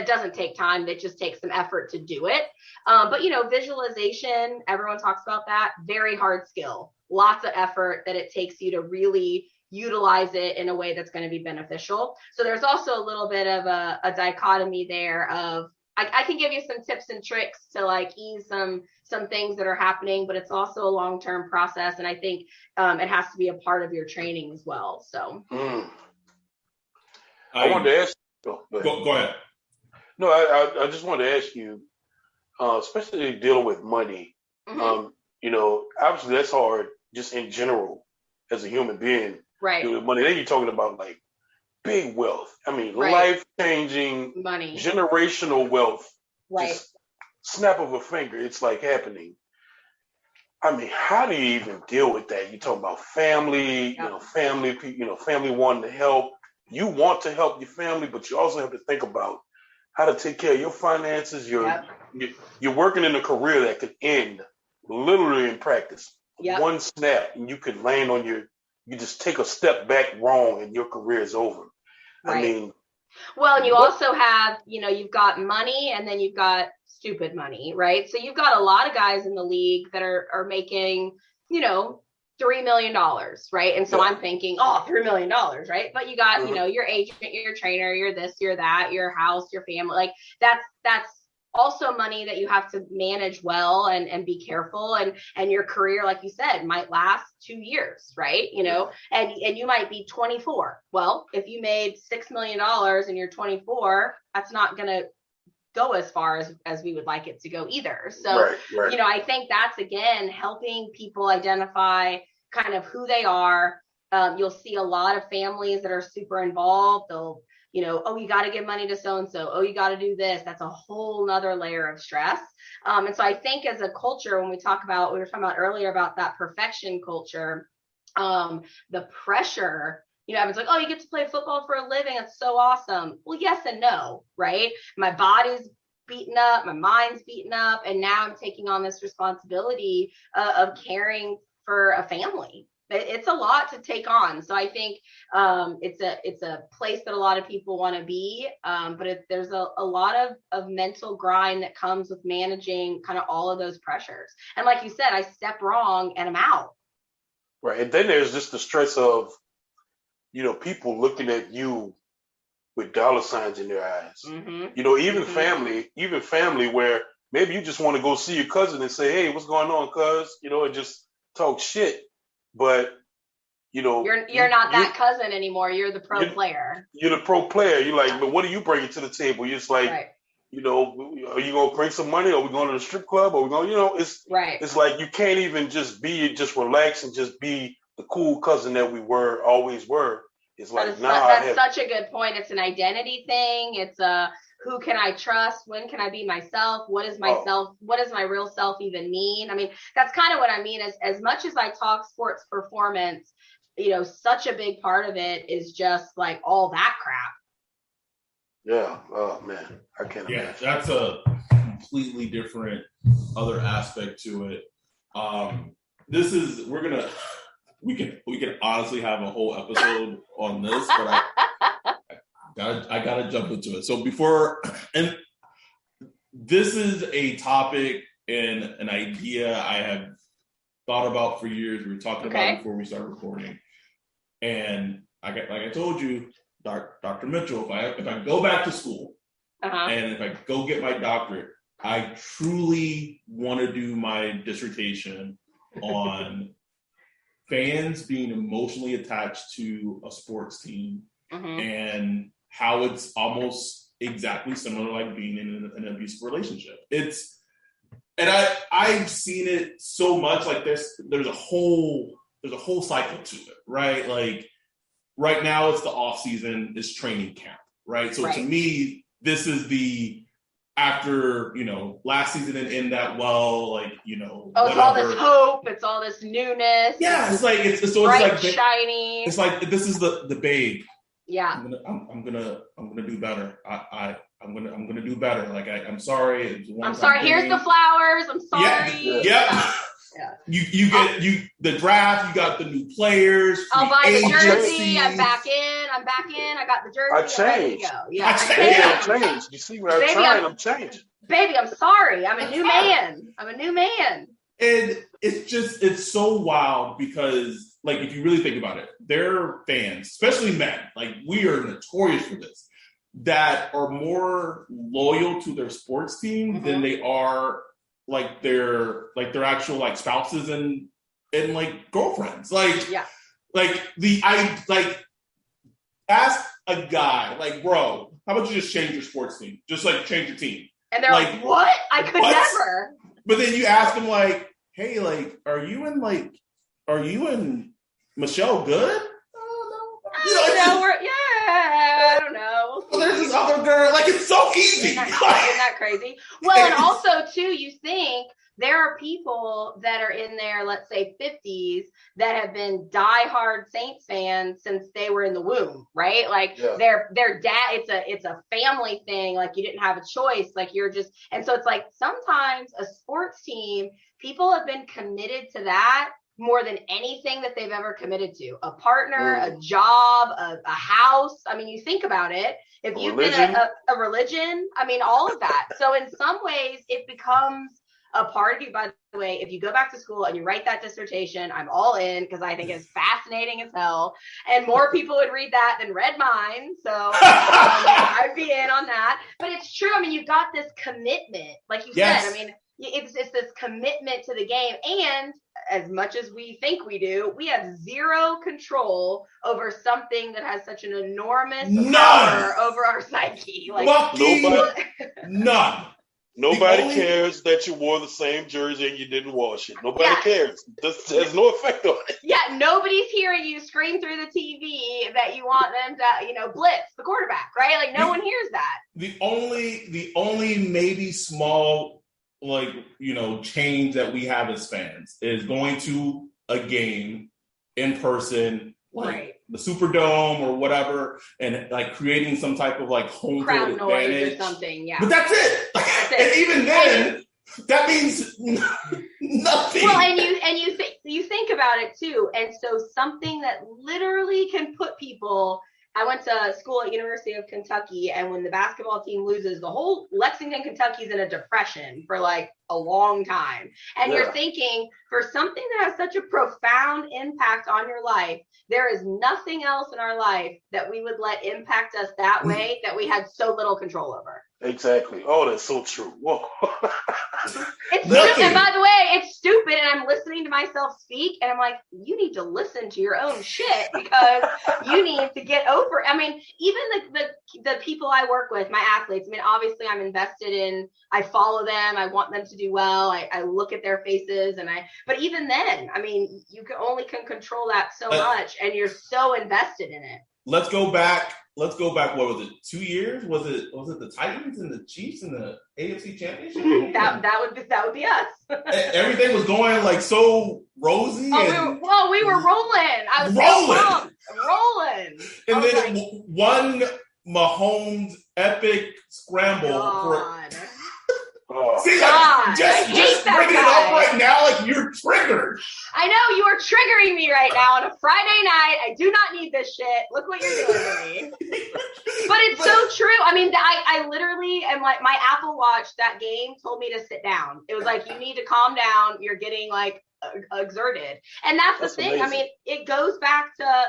doesn't take time, that just takes some effort to do it. But visualization, everyone talks about that, very hard skill, lots of effort that it takes you to really utilize it in a way that's going to be beneficial. So there's also a little bit of a dichotomy there of, I can give you some tips and tricks to like ease some things that are happening, but it's also a long-term process. And I think it has to be a part of your training as well. So I wanted to ask you. Go ahead. No, I just wanted to ask you, especially dealing with money. Obviously that's hard just in general as a human being. Right. With money. Then you're talking about like big wealth. I mean, right. Life-changing, money, generational wealth. Right. Just snap of a finger, it's like happening. I mean, how do you even deal with that? You're talking about family, Yep. family wanting to help. You want to help your family, but you also have to think about how to take care of your finances. You're working in a career that could end literally in practice. Yep. One snap and you could land on you just take a step back wrong and your career is over. Right. I mean, well, and you also have, you've got money and then you've got stupid money, right? So you've got a lot of guys in the league that are making, $3 million, right? And so I'm thinking, $3 million, right? But you got, your agent, your trainer, your this, your that, your house, your family, like that's also money that you have to manage well and be careful. And your career, like you said, might last 2 years, right? And you might be 24. Well, if you made $6 million and you're 24, that's not going to go as far as we would like it to go either. So, right. I think that's, again, helping people identify kind of who they are. You'll see a lot of families that are super involved. They'll, you got to give money to so-and-so. Oh, you got to do this. That's a whole nother layer of stress. And so I think as a culture, when we were talking about earlier about that perfection culture, the pressure, it's like, oh, you get to play football for a living. It's so awesome. Well, yes and no, right? My body's beaten up, my mind's beaten up. And now I'm taking on this responsibility of caring for a family. It's a lot to take on. So I think it's a place that a lot of people want to be. But there's a lot of mental grind that comes with managing kind of all of those pressures. And like you said, I step wrong and I'm out. Right. And then there's just the stress of, people looking at you with dollar signs in their eyes. Mm-hmm. Even family where maybe you just want to go see your cousin and say, hey, what's going on, cuz? And just talk shit. But, you're not that cousin anymore. You're the pro player. You're the pro player. You're like, but what are you bringing to the table? You're just like, are you going to bring some money? Are we going to the strip club? Are we going, it's right. It's like you can't even just relax and just be the cool cousin that we always were. It's like, that's such a good point. It's an identity thing. It's who can I trust? When can I be myself? What is myself? What does my real self even mean? I mean, that's kind of what I mean. As much as I talk sports performance, such a big part of it is just like all that crap. Yeah. Oh man, I can't imagine. Yeah, that's a completely different other aspect to it. We can honestly have a whole episode on this, but I gotta jump into it. So and this is a topic and an idea I have thought about for years. We were talking about it before we started recording. And like I told you, Dr. Mitchell, if I go back to school and if I go get my doctorate, I truly want to do my dissertation on fans being emotionally attached to a sports team and how it's almost exactly similar like being in an abusive relationship. And I've seen it so much. Like there's a whole cycle to it, right? Like right now it's the off season, it's training camp, right? So to me, this is the after, last season didn't end that well, like, it's all this hope, it's all this newness. Yeah, it's like it's bright, shiny. It's like this is the babe. Yeah. I'm gonna do better. I'm gonna do better. Like I'm sorry. I'm sorry. Here's the flowers. I'm sorry. Yeah. You get the draft. You got the new players. I'll buy the jersey. I'm back in. I got the jersey. I changed. Yeah, I changed. You see what I'm changing. Baby, I'm sorry. I'm a new man. And it's so wild because, like, if you really think about it, there are fans, especially men, like we are notorious for this, that are more loyal to their sports team than they are like their actual like spouses and like girlfriends. Ask a guy, like, bro, how about you just change your sports team? Just like change your team. And they're like, what? I could never. But then you ask them like, hey, like, are you and Michelle good? I don't know. Well, there's this other girl. Like, it's so easy. Isn't that crazy? Well, and also, too, you think there are people that are in their, let's say, 50s that have been diehard Saints fans since they were in the womb, right? Like their dad, it's a family thing. Like you didn't have a choice. Like you're just, and so it's like sometimes a sports team, people have been committed to that more than anything that they've ever committed to. A partner, a job, a house. I mean, you think about it. If you've been a religion, I mean, all of that. So in some ways, it becomes a part of you. By the way, if you go back to school and you write that dissertation, I'm all in because I think it's fascinating as hell. And more people would read that than read mine. So I'd be in on that. But it's true. I mean, you've got this commitment, like you said. I mean, it's this commitment to the game. And as much as we think we do, we have zero control over something that has such an enormous power over our psyche. Like none. Nobody cares that you wore the same jersey and you didn't wash it. Nobody cares. This has no effect on it. Yeah, nobody's hearing you scream through the TV that you want them to, blitz the quarterback, right? Like no one hears that. The only maybe small change that we have as fans is going to a game in person, the Superdome or whatever, and like creating some type of like home crowd field noise advantage or something. Yeah, but that's it. And even then, that means nothing. Well, and you think about it too, and so something that literally can put people. I went to school at University of Kentucky, and when the basketball team loses, the whole Lexington, Kentucky is in a depression for like a long time. And you're thinking, for something that has such a profound impact on your life, there is nothing else in our life that we would let impact us that way that we had so little control over. Exactly. Oh, that's so true. Whoa. It's stupid. And by the way, it's stupid. And I'm listening to myself speak, and I'm like, you need to listen to your own shit because you need to get over. I mean, even the people I work with, my athletes. I mean, obviously, I'm invested in. I follow them. I want them to do well. I look at their faces, but even then, I mean, you can control that so much, and you're so invested in it. Let's go back. What was it? 2 years? Was it the Titans and the Chiefs in the AFC Championship? that would be us. Everything was going like so rosy. We were rolling. I was rolling. And then one Mahomes epic scramble. See, just bringing it up right now, like you're triggered. I know you are triggering me right now on a Friday night. I do not need this shit. Look what you're doing to me. But it's so true. I mean, I literally am like, my Apple Watch, that game told me to sit down. It was like, you need to calm down. You're getting like exerted. And that's the thing. Amazing. I mean, it goes back to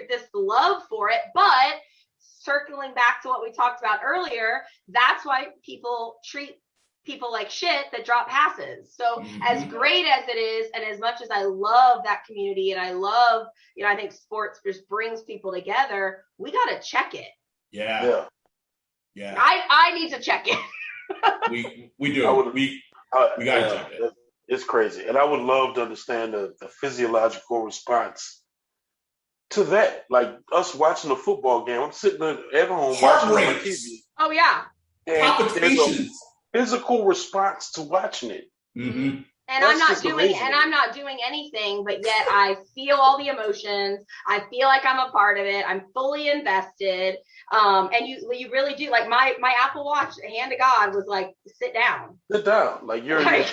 this love for it, but circling back to what we talked about earlier, that's why people treat people like shit that drop passes. So as great as it is, and as much as I love that community, and I love, I think sports just brings people together, we got to check it. Yeah. I need to check it. we do. We got to check it. It's crazy. And I would love to understand the physiological response to that. Like us watching a football game, I'm sitting at home watching on my TV. Oh, yeah. And there's a physical response to watching it. Mm-hmm. And I'm not doing anything, but yet I feel all the emotions. I feel like I'm a part of it. I'm fully invested. And you really do. Like my Apple Watch, hand to God, was like, sit down. Sit down. Like you're like,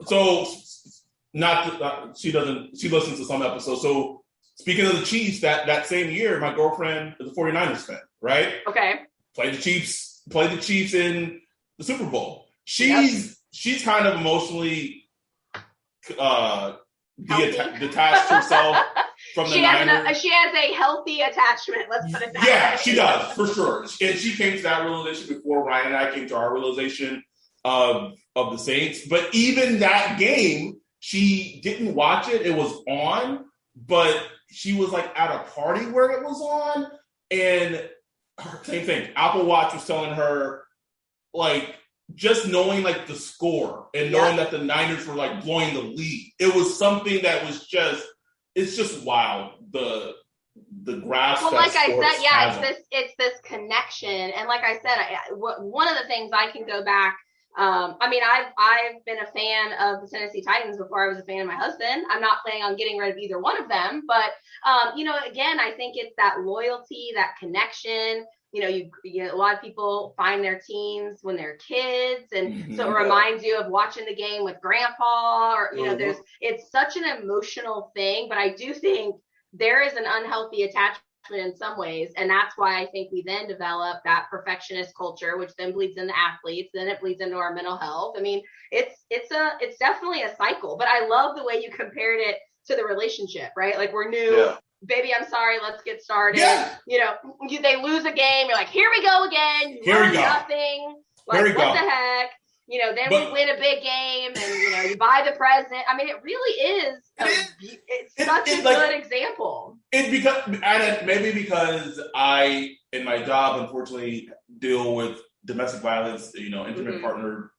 so she listens to some episodes. So speaking of the Chiefs, that same year, my girlfriend is a 49ers fan, right? Okay. Played the Chiefs in the Super Bowl. She's kind of emotionally detached herself from the Niners. She has a healthy attachment, let's put it that way. Yeah, she does, for sure. And she came to that realization before Ryan and I came to our realization of the Saints. But even that game, she didn't watch it. It was on, but she was like at a party where it was on. And same thing. Apple Watch was telling her, like, just knowing like the score and knowing that the Niners were like blowing the lead. It was something that was it's just wild. The grasp. Well, like I said, it's this connection. And like I said, one of the things I can go back. I mean, I've been a fan of the Tennessee Titans before I was a fan of my husband. I'm not planning on getting rid of either one of them, but again, I think it's that loyalty, that connection. You a lot of people find their teams when they're kids, and so it reminds you of watching the game with grandpa, or it's such an emotional thing. But I do think there is an unhealthy attachment in some ways, and that's why I think we then develop that perfectionist culture, which then bleeds into athletes, then it bleeds into our mental health. I mean, it's definitely a cycle. But I love the way you compared it to the relationship, right? Like, we're new. Yeah. Baby, I'm sorry, let's get started. Yeah. They lose a game, you're like, here we go again. Nothing. Like, what the heck? Then we win a big game, and you buy the present. I mean, it really is. It's such a good example. It's because I, in my job, unfortunately, deal with domestic violence. Intimate partner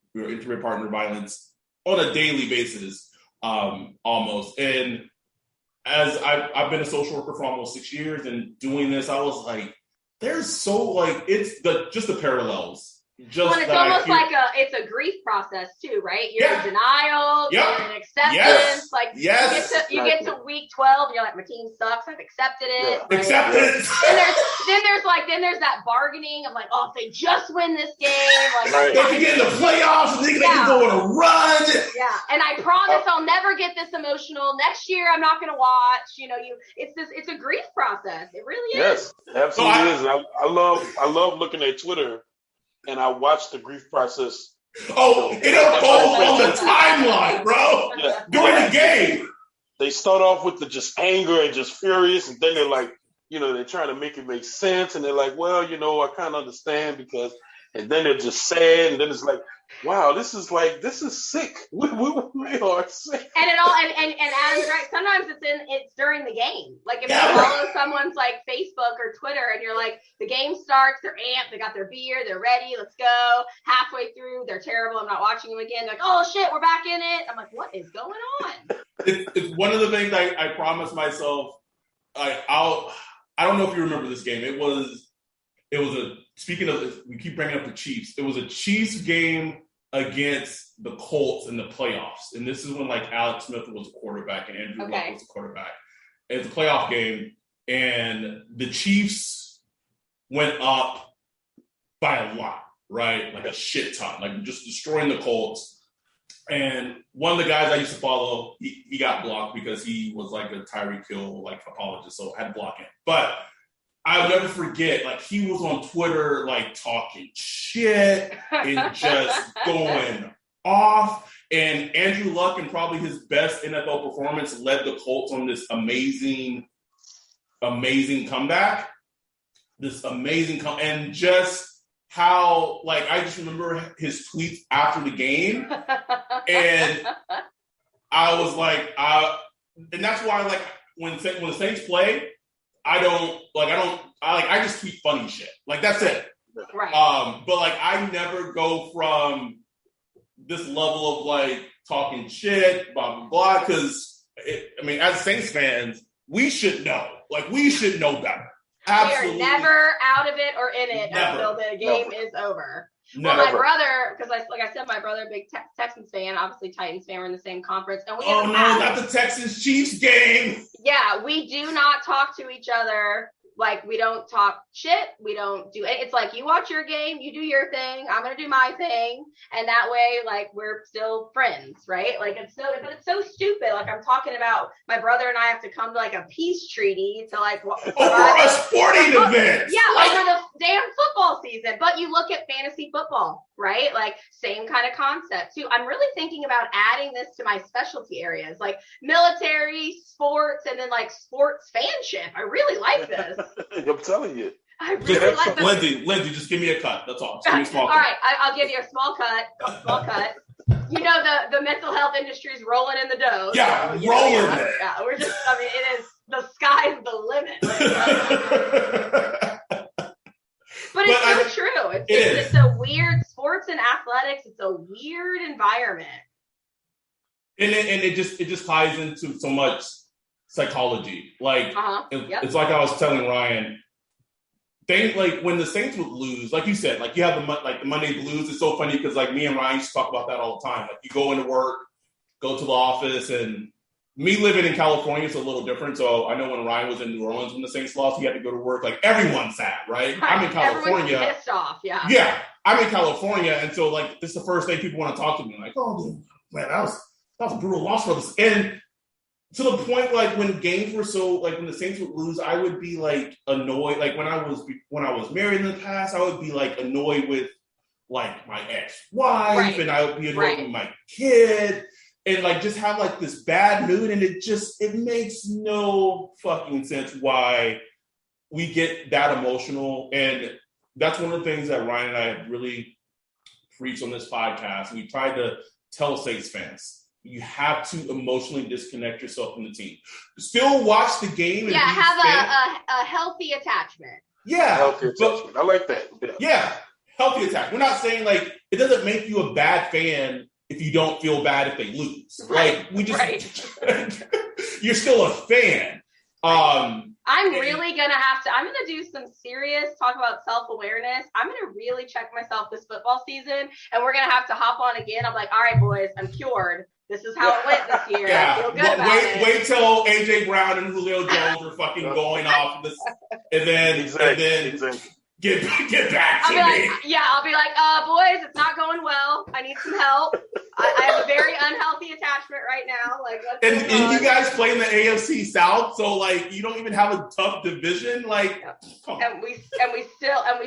violence on a daily basis, almost. And as I've been a social worker for almost 6 years, and doing this, I was like, there's it's just the parallels. It's almost like it's a grief process too, right? You're in denial, you're in acceptance. You get to week 12, and you're like, my team sucks, I've accepted it. Yeah. Acceptance. Then there's that bargaining of like, oh, if they just win this game, they can get in the playoffs, and they can go on a run. Yeah, and I promise I'll never get this emotional. Next year, I'm not going to watch. It's a grief process. It really is. Yes, absolutely is. And I love looking at Twitter. And I watched the grief process. Oh, it unfolds on the timeline, bro. Yeah. During the game. They start off with the just anger and just furious, and then they're like, they're trying to make it make sense, and they're like, well, I kind of understand because, and then they're just sad, and then it's like, wow, this is sick. We are sick. And Adam's right. Sometimes it's during the game. Like if you follow someone's like Facebook or Twitter, and you're like, the game starts, they're amped, they got their beer, they're ready, let's go. Halfway through, they're terrible, I'm not watching them again. They're like, oh shit, we're back in it. I'm like, what is going on? It's one of the things I promised myself. I don't know if you remember this game. It was speaking of, we keep bringing up the Chiefs. It was a Chiefs game against the Colts in the playoffs. And this is when like Alex Smith was a quarterback and Andrew Luck was a quarterback. It's a playoff game, and the Chiefs went up by a lot, right? Like a shit ton, like just destroying the Colts. And one of the guys I used to follow, he got blocked because he was like a Tyreek Hill like apologist, so I had to block him. But I'll never forget, like, he was on Twitter, like, talking shit and just going off. And Andrew Luck, in probably his best NFL performance, led the Colts on this amazing comeback. And just how, like, I just remember his tweets after the game. And I was like, and that's why, like, when the Saints play, I just tweet funny shit. Like, that's it. Right. But, like, I never go from this level of, like, talking shit, blah, blah, blah, because, as Saints fans, we should know. Like, we should know better. Absolutely. We are never out of it or in it until the game is over. Well, my brother, because like I said, my brother, big Texans fan, obviously Titans fan, we're in the same conference. And we not the Texans-Chiefs game. Yeah, we do not talk to each other. Like, we don't talk shit. We don't do it. It's like, you watch your game, you do your thing, I'm going to do my thing. And that way, like, we're still friends, right? Like, it's so stupid. Like, I'm talking about my brother and I have to come to, like, a peace treaty to, like, over a sporting event. Yeah, over the damn football season. But you look at fantasy football, right? Like, same kind of concept, too. I'm really thinking about adding this to my specialty areas, like military, sports, and then, like, sports fanship. I really like this. I'm telling you. I really like this. Lindsey, just give me a cut. That's all. Just give me a small cut. All right, I'll give you a small cut. You know, the mental health industry is rolling in the dough. Yeah, so, rolling. Yeah, we're just, it is, the sky's the limit. But it's so true. It's a weird, sports and athletics, it's a weird environment. And it just ties into so much psychology. Like, it's like I was telling Ryan, like when the Saints would lose, like you said, like you have the Monday blues. It's so funny because, like, me and Ryan used to talk about that all the time. Like, you go into work, go to the office, and me living in California is a little different. So I know when Ryan was in New Orleans when the Saints lost, he had to go to work. Like, everyone's sad, right? I'm in California. Everyone's pissed off, yeah. Yeah, I'm in California, and so, like, this is the first thing people want to talk to me. Like, oh man, that was a brutal loss for us. And to the point, like, when games were so, like, when the Saints would lose, I would be, like, annoyed. Like, when I was married in the past, I would be, like, annoyed with, like, my ex-wife, and I would be annoyed with my kid, and, like, just have, like, this bad mood, and it makes no fucking sense why we get that emotional. And that's one of the things that Ryan and I have really preached on this podcast. We tried to tell Saints fans, you have to emotionally disconnect yourself from the team. Still watch the game. And have a healthy attachment. Yeah. Healthy attachment. I like that. Yeah. Healthy attachment. We're not saying, like, it doesn't make you a bad fan if you don't feel bad if they lose. Right. Like, we just, you're still a fan. I'm really going to do some serious talk about self-awareness. I'm going to really check myself this football season, and we're going to have to hop on again. I'm like, all right, boys, I'm cured. This is how it went this year. I feel good about it. Wait till AJ Brown and Julio Jones are fucking going off this, and then get back to me. I'll be like, boys, it's not going well. I need some help. I have a very unhealthy attachment right now. Like, and you guys play in the AFC South, so, like, you don't even have a tough division. Like, and we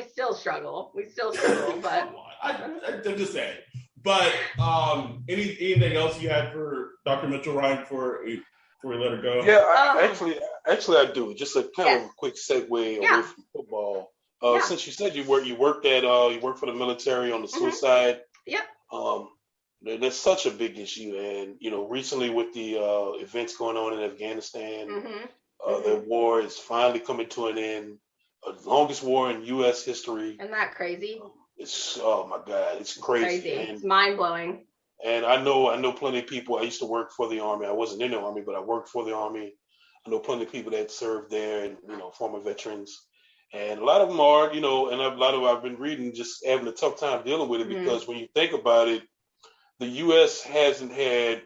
still struggle. We still struggle, but I'm just saying. But anything else you had for Dr. Mitchell, Ryan, before we let her go? Yeah, actually I do. Just a kind of a quick segue away from football. Since you said you worked for the military on the suicide. That's such a big issue, and recently with the events going on in Afghanistan, the war is finally coming to an end. The longest war in U.S. history. Isn't that crazy? Oh my God, it's crazy. It's mind blowing. And I know plenty of people. I used to work for the Army. I wasn't in the Army, but I worked for the Army. I know plenty of people that served there, and former veterans. And a lot of them are, and a lot of I've been reading just having a tough time dealing with it because when you think about it, the U.S. hasn't had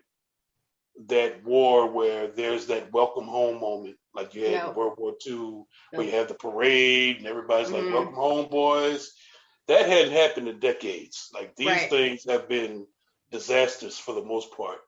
that war where there's that welcome home moment like you had in World War II, where you have the parade and everybody's like, welcome home, boys. That hadn't happened in decades. Like, these things have been disasters for the most part.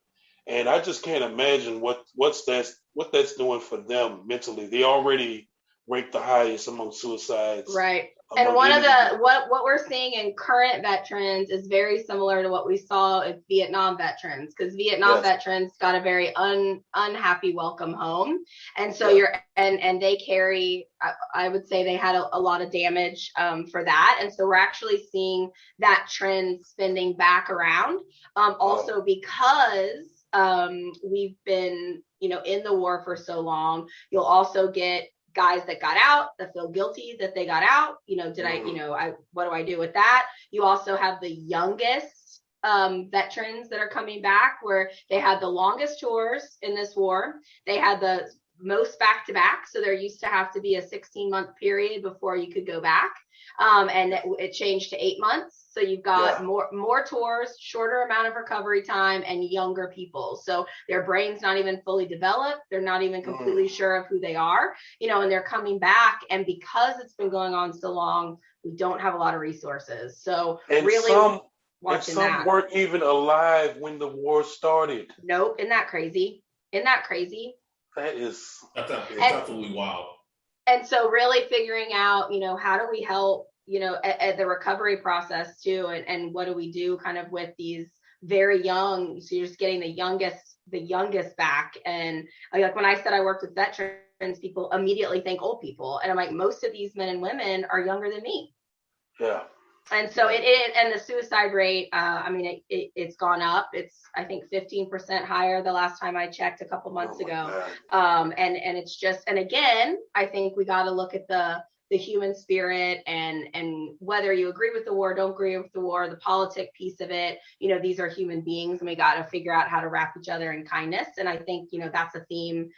And I just can't imagine what that's doing for them mentally. They already ranked the highest among suicides. Right. And one of the what we're seeing in current veterans is very similar to what we saw with Vietnam veterans, because Vietnam veterans got a very unhappy welcome home, and so and they carry, I would say they had a lot of damage for that, and so we're actually seeing that trend spinning back around, also because we've been in the war for so long. You'll also get guys that got out that feel guilty that they got out. What do I do with that? You also have the youngest veterans that are coming back, where they had the longest tours in this war. They had the most back-to-back, so there used to have to be a 16-month period before you could go back, and it changed to 8 months. So you've got more tours, shorter amount of recovery time, and younger people. So their brain's not even fully developed. They're not even completely sure of who they are, and they're coming back. And because it's been going on so long, we don't have a lot of resources. So some weren't even alive when the war started. Nope. Isn't that crazy? That's absolutely wild. And so really figuring out, how do we help, at the recovery process too, and what do we do kind of with these very young, so you're just getting the youngest back. And like when I said I worked with veterans, people immediately think old people, and I'm like, most of these men and women are younger than me. Yeah. And so and the suicide rate, it's gone up. It's, I think, 15% higher the last time I checked a couple months ago. And it's just, and again, I think we got to look at the human spirit and whether you agree with the war, don't agree with the war, the politic piece of it. These are human beings, and we got to figure out how to wrap each other in kindness. And I think, that's a theme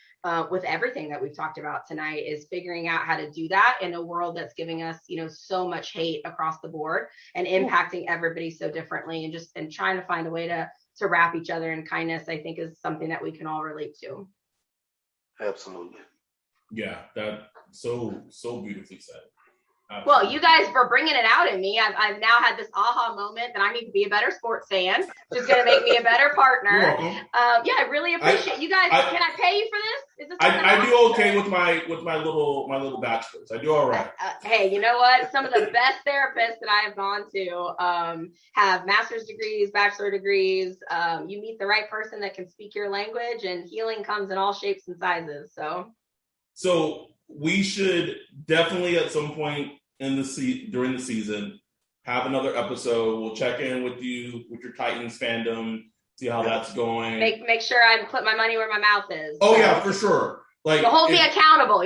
with everything that we've talked about tonight, is figuring out how to do that in a world that's giving us, so much hate across the board and impacting everybody so differently, and trying to find a way to wrap each other in kindness, I think, is something that we can all relate to. Absolutely. Yeah, that so beautifully said. Absolutely. Well, you guys were bringing it out in me. I've now had this aha moment that I need to be a better sports fan, which is going to make me a better partner. You're welcome. I really appreciate you guys. Can I pay you for this? Is this I do okay with my little bachelors. I do all right. Hey, you know what? Some of the best therapists that I have gone to have master's degrees, bachelor degrees. You meet the right person that can speak your language, and healing comes in all shapes and sizes. So we should definitely at some point during the season have another episode. We'll check in with you with your Titans fandom, see how that's going. Make sure I put my money where my mouth is. Oh yeah, for sure. Like, you'll hold me accountable.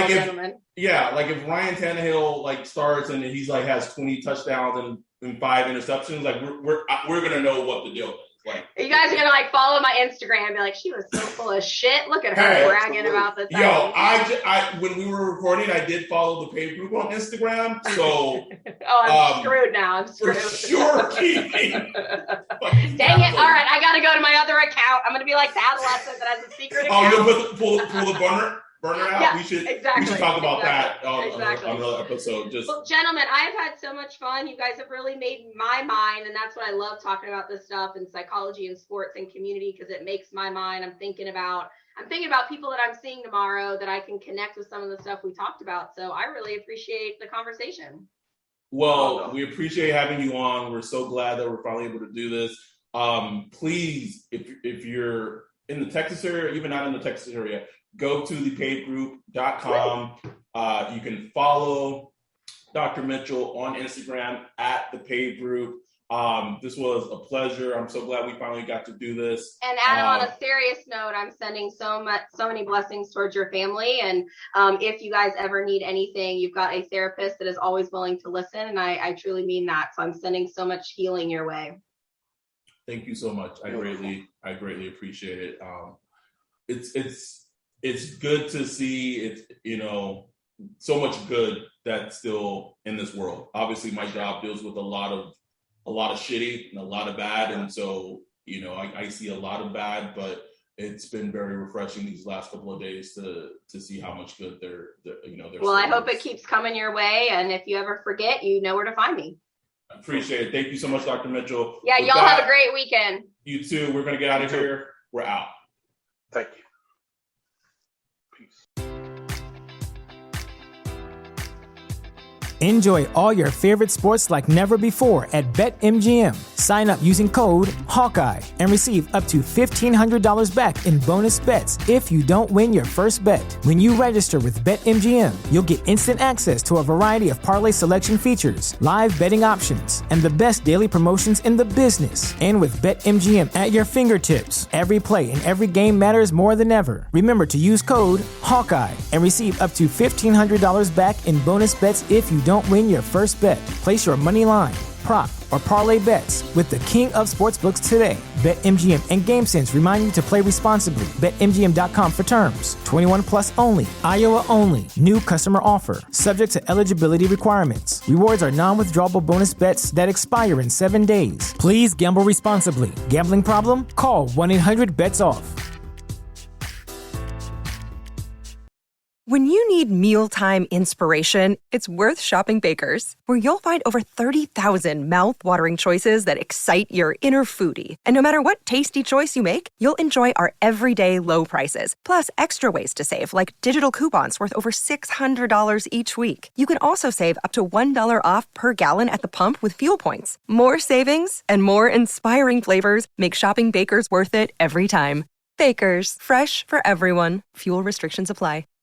Gentlemen. Like if Ryan Tannehill starts and he's has 20 touchdowns and 5 interceptions, we're gonna know what the deal is. You guys are gonna follow my Instagram and be like, she was so full of shit. Look at her bragging about this. I when we were recording, I did follow the Pave Group on Instagram. So I'm screwed now. I'm screwed. For sure, dang it! All right, I gotta go to my other account. I'm gonna be like the adolescent that has a secret account. You'll pull the burner out. Yeah, we should exactly. talk about that on another episode. Well, gentlemen, I have had so much fun. You guys have really made my mind, and that's what I love talking about this stuff and psychology and sports and community, because it makes my mind. I'm thinking about people that I'm seeing tomorrow that I can connect with some of the stuff we talked about. So I really appreciate the conversation. Well, we appreciate having you on. We're so glad that we're finally able to do this. Please, if you're in the Texas area, even not in the Texas area, go to thepavegroup.com. You can follow Dr. Mitchell on Instagram at the Pave Group. This was a pleasure. I'm so glad we finally got to do this. And Adam, on a serious note, I'm sending so many blessings towards your family. And if you guys ever need anything, you've got a therapist that is always willing to listen. And I truly mean that. So I'm sending so much healing your way. Thank you so much. I greatly appreciate it. It's good to see so much good that's still in this world. Obviously, my job deals with a lot of shitty and a lot of bad, and so I see a lot of bad, but it's been very refreshing these last couple of days to see how much good they're. Well, I hope it keeps coming your way, and if you ever forget, you know where to find me. I appreciate it. Thank you so much, Dr. Mitchell. Yeah, y'all have a great weekend. You too. We're gonna get out of here. We're out. Thank you. Enjoy all your favorite sports like never before at BetMGM. Sign up using code Hawkeye and receive up to $1,500 back in bonus bets if you don't win your first bet. When you register with BetMGM, you'll get instant access to a variety of parlay selection features, live betting options, and the best daily promotions in the business. And with BetMGM at your fingertips, every play and every game matters more than ever. Remember to use code Hawkeye and receive up to $1,500 back in bonus bets if you don't win your first bet. Place your money line, prop, or parlay bets with the king of sportsbooks today. BetMGM and GameSense remind you to play responsibly. BetMGM.com for terms. 21 plus only. Iowa only. New customer offer. Subject to eligibility requirements. Rewards are non-withdrawable bonus bets that expire in 7 days. Please gamble responsibly. Gambling problem? Call 1-800-BETS-OFF. When you need mealtime inspiration, it's worth shopping Baker's, where you'll find over 30,000 mouth-watering choices that excite your inner foodie. And no matter what tasty choice you make, you'll enjoy our everyday low prices, plus extra ways to save, like digital coupons worth over $600 each week. You can also save up to $1 off per gallon at the pump with fuel points. More savings and more inspiring flavors make shopping Baker's worth it every time. Baker's, fresh for everyone. Fuel restrictions apply.